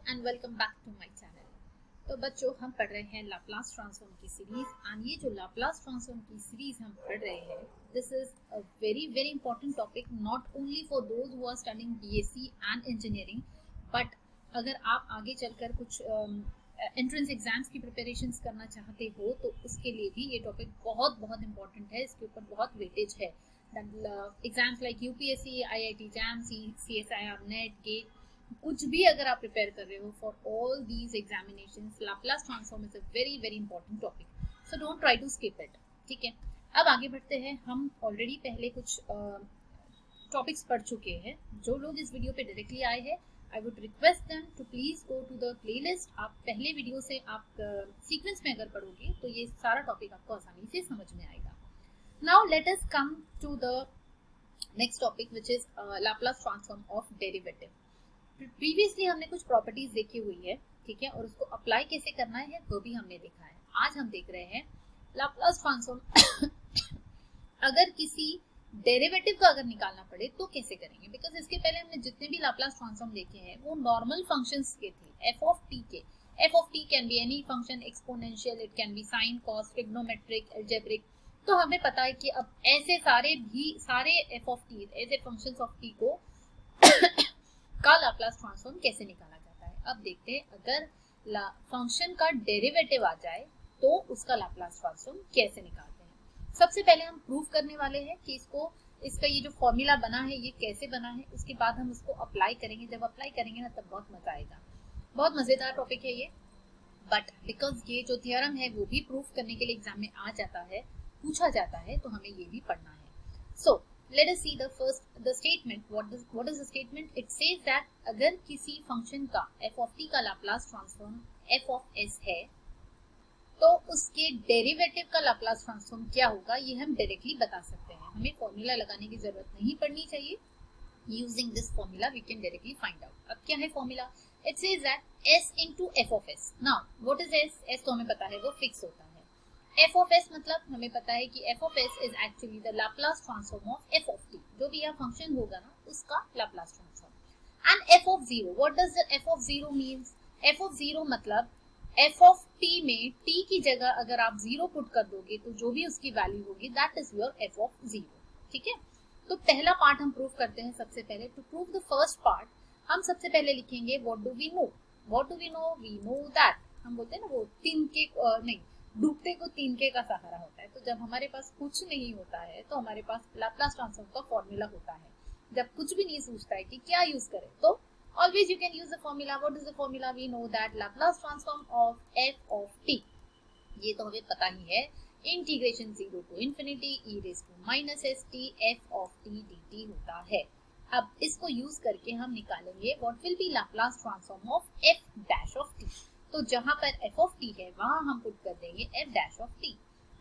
And welcome back to my channel. तो बच्चों, हम पढ़ रहे हैं लाप्लास ट्रांसफॉर्म की सीरीज एंड ये जो लाप्लास ट्रांसफॉर्म की सीरीज हम पढ़ रहे हैं, this is a very very important topic not only for those who are studying BSc and engineering, but अगर आप आगे चलकर कुछ एंट्रेंस एग्जाम्स की प्रिपरेशंस करना चाहते हो तो उसके लिए भी ये टॉपिक बहुत बहुत इंपॉर्टेंट है। इसके ऊपर बहुत वेटेज है। Exams like UPSC, IIT JAM, CSIR, NET, GATE, कुछ भी अगर आप प्रिपेयर कर रहे हो for all these examinations, Laplace transform is a very very important topic, so don't try to skip it. ठीक है, अब आगे बढ़ते हैं। हम ऑलरेडी पहले कुछ टॉपिक्स पढ़ चुके हैं। जो लोग इस वीडियो पे डायरेक्टली आए हैं, I would request them to please go to the playlist. आप पहले वीडियो से आप सीक्वेंस में अगर पढ़ोगे तो ये सारा टॉपिक आपको आसानी से समझ में आएगा। Now let us come to the next topic which is Laplace transform of derivative. Previously हमने कुछ प्रॉपर्टीज देखी हुई है, ठीक है, और उसको अप्लाई कैसे करना है वो भी हमने देखा है। आज हम देख रहे हैं लाप्लास ट्रांसफॉर्म अगर किसी डेरिवेटिव का अगर निकालना पड़े तो कैसे करेंगे। बिकॉज इसके पहले हमने जितने भी लाप्लास ट्रांसफॉर्म देखे हैं वो नॉर्मल फंक्शंस के थे, एफ ऑफ टी के। F of T can be any function, exponential, it can be sine, cos, trigonometric, algebraic. तो हमें पता है कि अब ऐसे सारे एफ ऑफ टी, ऐसे फंक्शंस ऑफ टी को का लाप्लास ट्रांसफॉर्म कैसे निकाला जाता है। अब देखते हैं, अगर फंक्शन का डेरिवेटिव आ जाए तो उसका लाप्लास ट्रांसफॉर्म कैसे निकालते हैं। सबसे पहले हम प्रूव करने वाले हैं कि इसका ये जो फॉर्मूला बना है ये कैसे बना है। उसके बाद हम उसको अप्लाई करेंगे। जब अप्लाई करेंगे ना तब बहुत मजा आएगा। बहुत मजेदार टॉपिक है ये, बट बिकॉज ये जो थियरम है वो भी प्रूव करने के लिए एग्जाम में आ जाता है, पूछा जाता है, तो हमें ये भी पढ़ना है। सो let us see the statement. What is the statement? It says that अगर किसी फंक्शन का f of t का Laplace transform f of s है तो उसके डेरिवेटिव का लाप्लास ट्रांसफॉर्म क्या होगा ये हम डायरेक्टली बता सकते हैं। हमें फॉर्मूला लगाने की जरूरत नहीं पड़नी चाहिए। Using this formula we can directly find out. अब क्या है formula? It says that s into f of s. Now what is s? s तो हमें पता है वो फिक्स होता है। f of s मतलब हमें पता है कि f of s is actually the Laplace transform of f of t. जो भी यह फंक्शन होगा ना उसका Laplace transform. And f of 0, what does the f of 0 means? f of 0 मतलब f of t में t की जगह अगर आप 0 पुट कर दोगे तो जो भी उसकी वैल्यू होगी that is your f of 0। ठीक है, तो पहला पार्ट हम प्रूव करते हैं। सबसे पहले to prove the first part हम सबसे पहले लिखेंगे what do we know? What do we know? We know that, हम बोलते हैं ना वो नहीं, डूबते को तिनके का सहारा होता है। तो जब हमारे पास कुछ नहीं होता है तो हमारे पास लाप्लास ट्रांसफॉर्म का फॉर्मूला होता है। जब कुछ भी नहीं सोचता है कि क्या यूज करें तो always you can use the formula. What is the formula? We know that Laplace transform of f of t, ये तो हमें पता ही है, integration 0 to infinity e raise to minus st f of t dt होता है। अब इसको यूज करके हम निकालेंगे what will be Laplace transform of f dash of t। तो जहां पर f of t है वहां हम पुट कर देंगे f dash of t.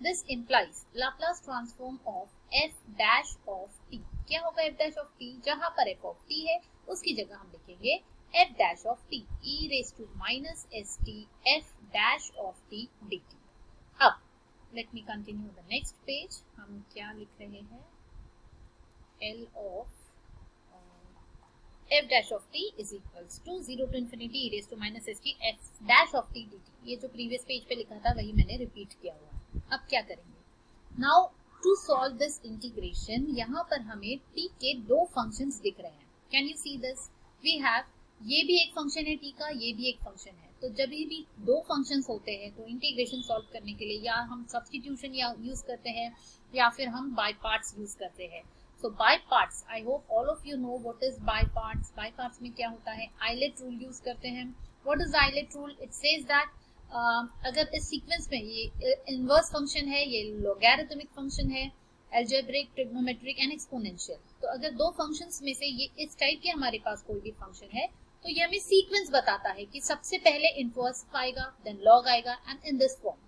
This implies Laplace transform of f dash of t. क्या होगा f dash of t? जहां पर f of t है उसकी जगह हम लिखेंगे f dash of t e raised to minus st f dash of t dt. अब let me continue the next page. हम क्या लिख रहे हैं? L of f dash of t is equals to 0 to infinity e raised to minus st f dash of t dt. ये जो previous page पे लिखा था वही मैंने रिपीट किया हुआ है। अब क्या करेंगे? Now to solve this integration, यहाँ पर हमें t के दो फंक्शंस दिख रहे हैं। Can you see this? We have, ये भी एक फंक्शन है t का, ये भी एक फंक्शन है। तो जब भी दो फंक्शंस होते हैं तो इंटीग्रेशन सॉल्व करने के लिए या हम सब्स्टिट्यूशन या यूज करते हैं या फिर हम बाय पार्ट्स यूज करते हैं। So by parts, I hope all of you know what is by parts. By parts में क्या होता है? Eilert rule use करते हैं। What is the Eilert rule? It says that अगर इस सीक्वेंस में ये इनवर्स फंक्शन है, ये लॉगरिथमिक फंक्शन है, अलजेब्रिक, ट्रिग्नोमेट्रिक एंड एक्सपोनेंशियल, तो अगर दो फंक्शंस में से ये इस टाइप के हमारे पास कोई भी फंक्शन है तो ये हमें सीक्वेंस बताता है कि सबसे पहले इनवर्स आएगा, देन लॉग आएगा एंड इन दिस फॉर्म।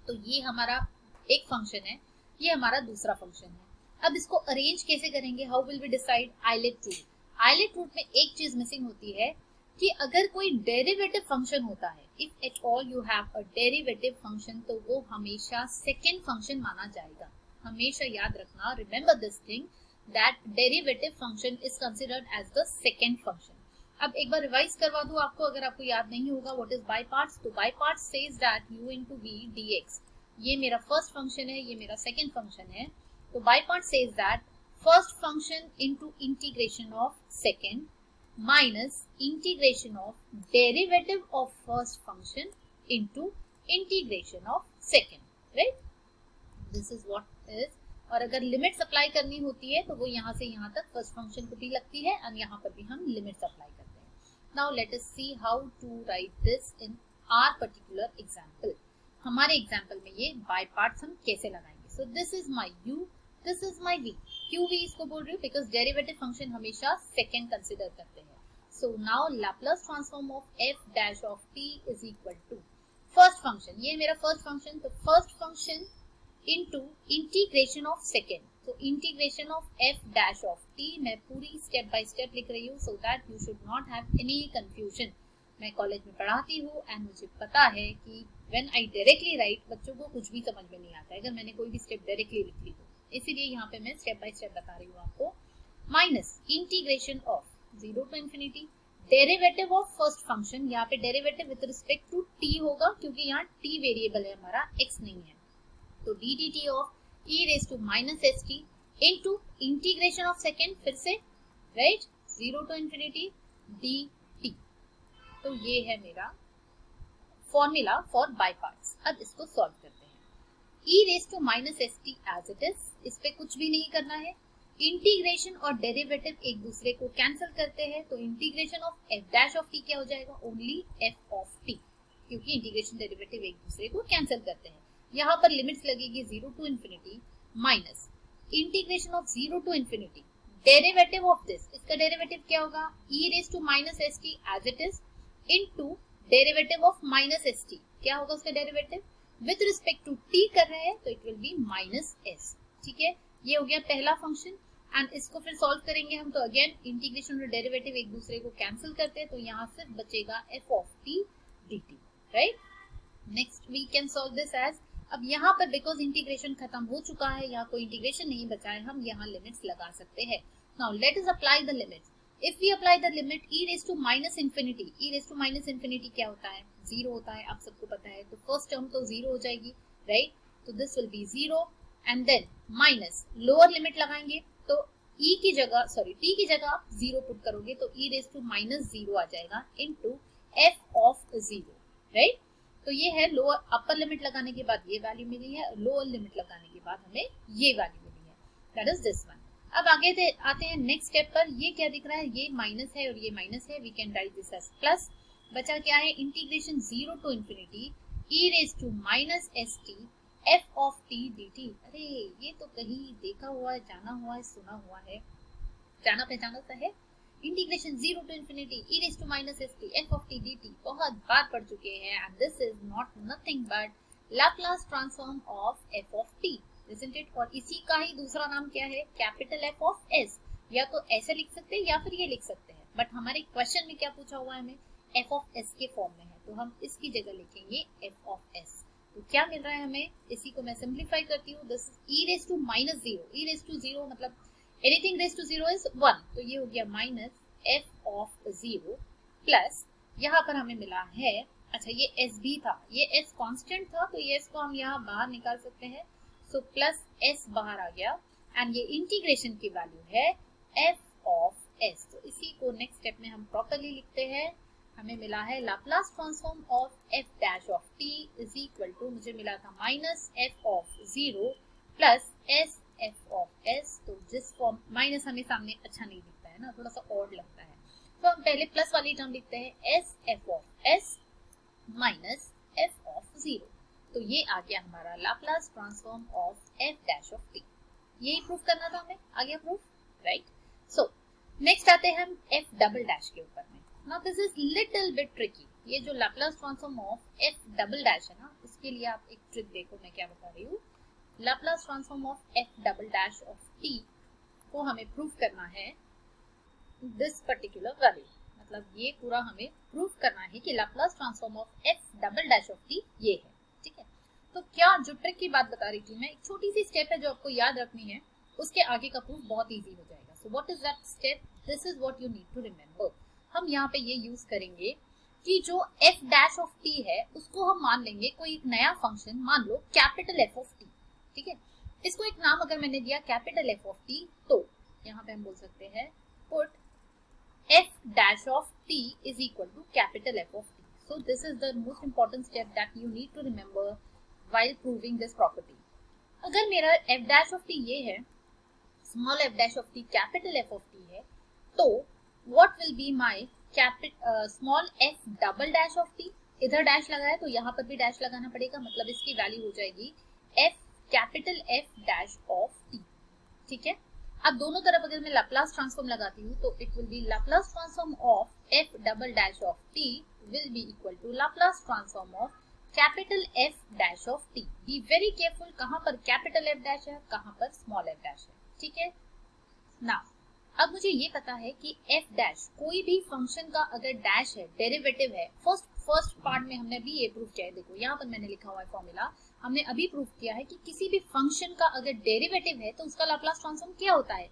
तो ये हमारा एक फंक्शन है, ये हमारा दूसरा फंक्शन है। अब इसको अरेंज कैसे करेंगे? How will we decide? ILATE rule. ILATE rule में एक चीज मिसिंग होती है कि अगर कोई डेरिवेटिव फंक्शन होता है, if at all you have a derivative function, तो वो हमेशा सेकेंड फंक्शन माना जाएगा। हमेशा याद रखना, remember this thing, that derivative function is considered as the second function. अब एक बार रिवाइज करवा दूं आपको, अगर आपको याद नहीं होगा व्हाट इज बाय पार्ट्स। तो by parts says that u into v dx, ये मेरा फर्स्ट फंक्शन है, ये मेरा सेकंड फंक्शन है। तो by part says that first function into integration of second minus integration of derivative of first function into integration of second, right. This is what is. और अगर limits apply करनी होती है तो वो यहाँ से यहाँ तक फर्स्ट फंक्शन को भी लगती है और यहाँ पर भी हम लिमिट्स अप्लाई करते हैं। Now let us see how to write this in our particular example. हमारे एग्जांपल में ये बाय पार्ट्स हम कैसे लगाएंगे। So this is my u, this is my v। क्यों v इसको बोल रही हूँ, बिकॉज डेरिवेटिव फंक्शन हमेशा सेकेंड कंसिडर करते हैं। So now Laplace transform of f dash of t is equal to first function, ये मेरा फर्स्ट फंक्शन, तो first function into integration of second, so integration of f dash of t। मैं पूरी step by step लिख रही हूँ so that you should not have any confusion। मैं college में पढ़ाती हूँ एंड मुझे पता है कि when I directly write बच्चों को कुछ भी समझ में नहीं आता है अगर मैंने कोई भी स्टेप डायरेक्टली लिख ली तो, इसीलिए यहाँ पे मैं स्टेप बाय स्टेप बता रही हूँ आपको। Minus integration of 0 to infinity derivative of first function, यहाँ पे derivative with respect to t होगा क्योंकि यहाँ t वेरिएबल है हमारा, x नहीं है। तो d d t of e raise to minus S t into integration of second, फिर से right 0 to infinity d t. तो ये है मेरा फॉर्मूला फॉर बाय पार्ट्स। अब इसको सॉल्व करते हैं। E raise to minus S T as it is, इस पे कुछ भी नहीं करना है। इंटीग्रेशन और डेरिवेटिव एक दूसरे को कैंसिल करते हैं, तो integration of F dash of T क्या हो जाएगा, ओनली एफ ऑफ टी, क्योंकि इंटीग्रेशन डेरिवेटिव एक दूसरे को कैंसिल करते हैं। यहाँ पर लिमिट्स लगेगी 0 to infinity minus integration of 0 to infinity derivative of this, इसका डेरिवेटिव क्या होगा, e raise to minus S T as it is into derivative of minus S t, क्या होगा उसका derivative with respect to t कर रहे हैं तो it will be minus s. ठीक है, ये हो गया पहला फंक्शन एंड इसको फिर सॉल्व करेंगे हम, तो अगेन इंटीग्रेशन और डेरिवेटिव एक दूसरे को कैंसिल करते हैं, तो यहाँ सिर्फ बचेगा f of t dt, right. Next we can solve this as, अब यहाँ पर बिकॉज इंटीग्रेशन खत्म हो चुका है, यहाँ कोई इंटीग्रेशन नहीं बचा है, हम यहाँ लिमिट्स लगा सकते हैं। Now let us apply the limits. If we apply the limit e raise to minus infinity, e raise to minus infinity क्या होता है, 0 होता है, आप सबको पता है। तो फर्स्ट टर्म तो 0 हो जाएगी, राइट। तो this will be 0 and then minus lower limit लगाएंगे, तो e की जगह सॉरी t की जगह आप 0 पुट करोगे तो e रेज टू माइनस 0 आ जाएगा इनटू f ऑफ 0, राइट। तो ये है लोअर, अपर लिमिट लगाने के बाद ये वैल्यू मिली है, लोअर लिमिट लगाने के बाद हमें ये वैल्यू मिली है, दैट इज दिस वन। अब आगे आते हैं नेक्स्ट स्टेप पर। ये क्या दिख रहा है, ये माइनस है और ये माइनस है, we can write this as plus. बचा क्या है, integration 0 to infinity e raise to minus S t f of t dt। अरे ये तो कहीं देखा हुआ है, जाना हुआ है, सुना हुआ है, जाना पहचाना सा है। Integration 0 to infinity e raised to minus st f of t dt बहुत बार पढ़ चुके हैं and this is not nothing but Laplace transform of f of t, isn't it? और इसी का ही दूसरा नाम क्या है, कैपिटल f of s। या तो ऐसे लिख सकते हैं या फिर ये लिख सकते हैं, बट हमारे क्वेश्चन में क्या पूछा हुआ है, हमें f of s के फॉर्म में है, तो हम इसकी जगह लिखेंगे f of s। तो क्या मिल रहा है हमें, इसी को मैं सिंप्लीफाई करती हूँ। This e raised to minus 0, e raised to 0 मतलब एनीथिंग रेज टू 0 इज 1, तो ये हो गया माइनस f ऑफ 0 प्लस यहाँ पर हमें मिला है, अच्छा ये s भी था, ये s कांस्टेंट था तो ये s को हम यहाँ बाहर निकाल सकते हैं, सो प्लस s बाहर आ गया एंड ये इंटीग्रेशन की वैल्यू है f ऑफ s। तो इसी को नेक्स्ट स्टेप में हम प्रॉपर्ली लिखते हैं। हमें मिला है Laplace transform of f dash of t is equal to, मुझे मिला था minus f of 0 plus s f of s। तो जिस फॉर्म माइनस हमें सामने अच्छा नहीं दिखता है ना, थोड़ा सा ऑड लगता है, तो हम पहले प्लस वाली टर्म लिखते हैं s f of s minus f of 0। तो ये आ गया हमारा Laplace transform of f dash of t। यही प्रूफ करना था हमें, आ गया प्रूफ, राइट। सो नेक्स्ट आते हैं हम f डबल डैश के ऊपर में। Now this is little bit tricky. ये जो Laplace transform of f double dash है ना, इसके लिए आप एक ट्रिक देखो मैं क्या बता रही हूँ। Laplace transform of f double dash of t को हमें प्रूफ करना है दिस पर्टिकुलर वैल्यू, मतलब ये पूरा हमें प्रूफ करना है कि Laplace transform of f double dash of t ये है, ठीक है। तो क्या जो ट्रिक की बात बता रही थी मैं, एक छोटी सी स्टेप है जो आपको याद रखनी है, उसके आगे का प्रूफ बहुत इजी हो जाएगा। So what is that step, this is what you need to remember. हम यहाँ पे ये यूज करेंगे कि जो f डैश ऑफ t है उसको हम मान लेंगे कोई एक नया फंक्शन, मान लो कैपिटल f ऑफ t, ठीक है। इसको एक नाम अगर मैंने दिया कैपिटल f ऑफ t, तो यहाँ पे हम बोल सकते हैं put f dash of t is equal to capital F of t. So this is the most important step that you need to remember while proving this property. अगर मेरा f dash of t ये है, small f dash of t capital F of t है, तो what will be my small f double dash of t? इधर dash लगा है तो यहाँ पर भी डैश लगाना पड़ेगा, मतलब इसकी वैल्यू हो जाएगी f capital F dash of t, ठीक है। अब दोनों तरफ अगर मैं लाप्लास ट्रांसफॉर्म लगाती हूँ तो it will be Laplace transform of f double dash of t will be equal to Laplace transform of capital f dash of t। Be very careful, कहाँ पर कैपिटल F डैश है, कहाँ पर small f dash है, ठीक है ना। अब मुझे ये पता है कि f डैश कोई भी फंक्शन का अगर डैश है, डेरिवेटिव है, फर्स्ट पार्ट में हमने भी ये प्रूफ किया है। देखो यहाँ पर मैंने लिखा हुआ है फॉर्मूला, हमने अभी प्रूफ किया है कि किसी भी फंक्शन का अगर डेरिवेटिव है तो उसका लाप्लास ट्रांसफॉर्म क्या होता है,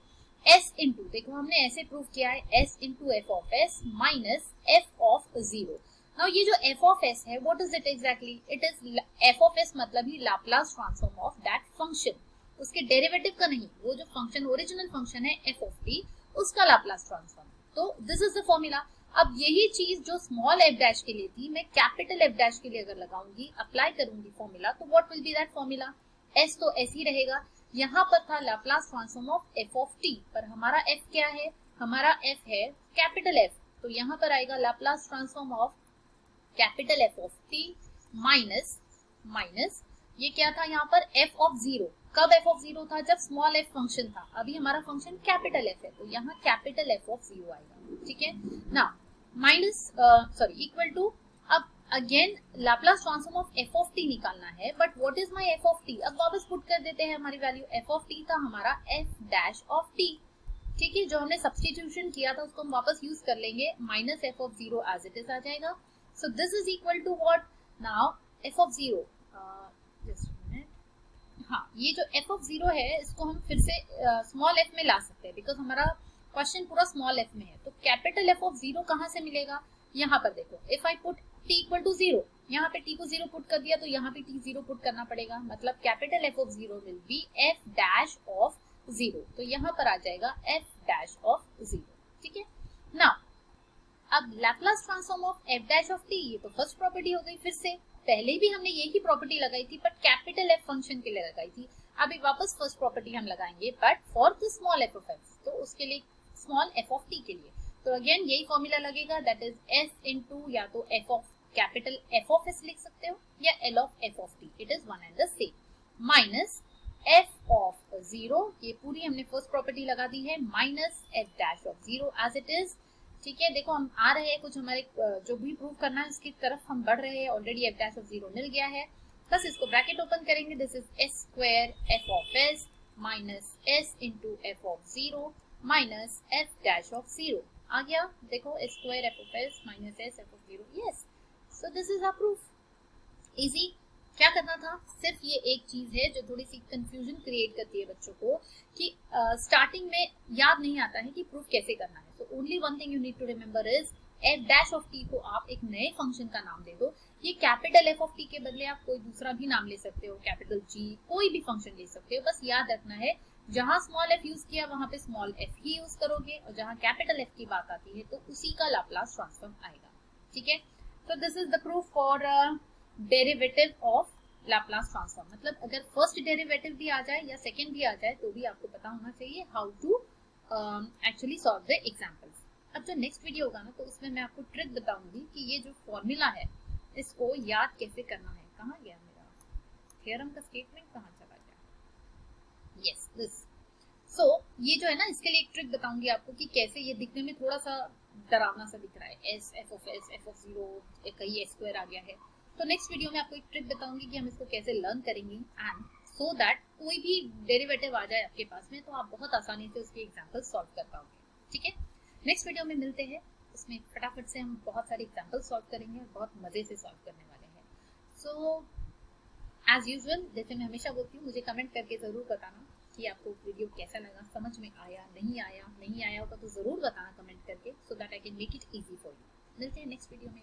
s इंटू, देखो हमने ऐसे प्रूफ किया है, s into F of s minus F of zero. Now ये जो f ऑफ s है, what is it exactly, it is f of s मतलब ही Laplace transform of that function, उसके डेरिवेटिव का नहीं, वो जो फंक्शन ओरिजिनल फंक्शन है f ऑफ t उसका लाप्लास ट्रांसफॉर्म। तो दिस इज द फॉर्मूला। अब यही चीज जो स्मॉल f डैश के लिए थी, मैं कैपिटल F डैश के लिए अगर लगाऊंगी, अप्लाई करूंगी फॉर्मूला, तो what will be that formula, s तो s ही रहेगा। यहाँ पर था Laplace transform of f of t, पर हमारा f क्या है, हमारा f है कैपिटल F, तो यहाँ पर आएगा Laplace transform of capital F of t minus ये क्या था यहाँ पर f ऑफ जीरो। कब f ऑफ जीरो था, जब स्मॉल f फंक्शन था, अभी हमारा फंक्शन कैपिटल F है तो यहाँ कैपिटल F ऑफ जीरो आएगा, ठीक है ना। माइनस इक्वल टू, अब again Laplace transform of f of t निकालना है, but what is my f of t, अब वापस पुट कर देते हैं हमारी वैल्यू, f ऑफ t था हमारा f डैश ऑफ t, ठीक है, जो हमने सब्स्टिट्यूशन किया था उसको हम वापस यूज कर लेंगे, minus f of zero as it is आ जाएगा। So this is equal to what, now f of zero, हाँ ये जो f ऑफ जीरो है इसको हम फिर से स्मॉल f में ला सकते हैं, बिकॉज हमारा क्वेश्चन पूरा स्मॉल f में है। तो कैपिटल F ऑफ जीरो कहाँ से मिलेगा, यहाँ पर देखो, if I put t equal to zero, यहाँ पे t को जीरो पुट कर दिया तो यहाँ पे t जीरो पुट करना पड़ेगा, मतलब capital F of zero will be f dash of zero, तो यहाँ पर आ जाएगा f डैश ऑफ जीरो, ठीक है ना। अब Laplace transform of f dash of t, ये तो फर्स्ट प्रॉपर्टी हो गई, फिर से पहले भी हमने यही प्रॉपर्टी लगाई थी बट कैपिटल F फंक्शन के लिए लगाई थी, अभी वापस फर्स्ट प्रॉपर्टी हम लगाएंगे but for the small f of f, तो उसके लिए स्मॉल f ऑफ t के लिए, तो अगेन यही फॉर्मूला लगेगा, दैट इज s इनटू या तो f of capital F of s लिख सकते हो या L of f of t, it is one and the same, minus f of zero, ये पूरी हमने फर्स्ट प्रॉपर्टी लगा दी है, minus f dash of zero as it is, ठीक है। देखो हम आ रहे हैं कुछ हमारे जो भी प्रूव करना है उसकी तरफ हम बढ़ रहे हैं, already f dash of zero मिल गया है, बस इसको ब्रैकेट ओपन करेंगे, this is s square f of s minus s into f of zero minus f dash of zero, आ गया देखो s square f of s minus s f of zero, yes, so this is our proof, easy. क्या करना था, सिर्फ ये एक चीज है जो थोड़ी सी कंफ्यूजन क्रिएट करती है बच्चों को कि स्टार्टिंग में याद नहीं आता है कि प्रूफ कैसे करना है, तो only one thing you need to remember is f dash of t को आप एक नए फंक्शन का नाम दे दो, ये कैपिटल F ऑफ t के बदले आप कोई दूसरा भी नाम ले सकते हो, कैपिटल G, कोई भी फंक्शन ले सकते हो, बस याद रखना है जहां स्मॉल f यूज किया वहां पे स्मॉल f ही यूज करोगे, और जहां कैपिटल F की बात आती है तो उसी का लाप्लास ट्रांसफॉर्म आएगा, ठीक है। सो this is the proof for derivative of Laplace transform, मतलब अगर फर्स्ट डेरिवेटिव भी आ जाए या सेकंड भी आ जाए तो भी आपको पता होना चाहिए how to actually solve the examples. अब जो नेक्स्ट वीडियो होगा ना तो उसमें मैं आपको ट्रिक बताऊंगी कि ये जो फॉर्मूला है इसको याद कैसे करना है, कहाँ गया मेरा थ्योरम का स्टेटमेंट, कहाँ चला गया, यस दिस। सो ये जो है ना इसके लिए एक ट्रिक बताऊंगी आपको कि कैसे, ये दिखने में थोड़ा सा डरावना सा दिख रहा है, s f ऑफ जीरो, कहीं s स्क्वायर आ गया है, तो नेक्स्ट वीडियो में आपको एक ट्रिक बताऊंगी कि हम इसको कैसे लर्न करेंगे, एंड सो दैट कोई भी डेरिवेटिव आ जाए आपके पास में तो आप बहुत आसानी से उसके एग्जांपल सॉल्व कर पाओगे, ठीक है। नेक्स्ट वीडियो में मिलते हैं, उसमें फटाफट से हम बहुत सारे एग्जांपल सॉल्व करेंगे और बहुत मजे से सॉल्व करने वाले हैं। सो एज यूजुअल, जैसे मैं हमेशा बोलती हूँ, मुझे कमेंट करके जरूर बताना कि आपको वीडियो कैसा लगा, समझ में आया, नहीं आया होगा तो ज़रूर बताना कमेंट करके, so that I can make it easy for you. मिलते हैं नेक्स्ट वीडियो में।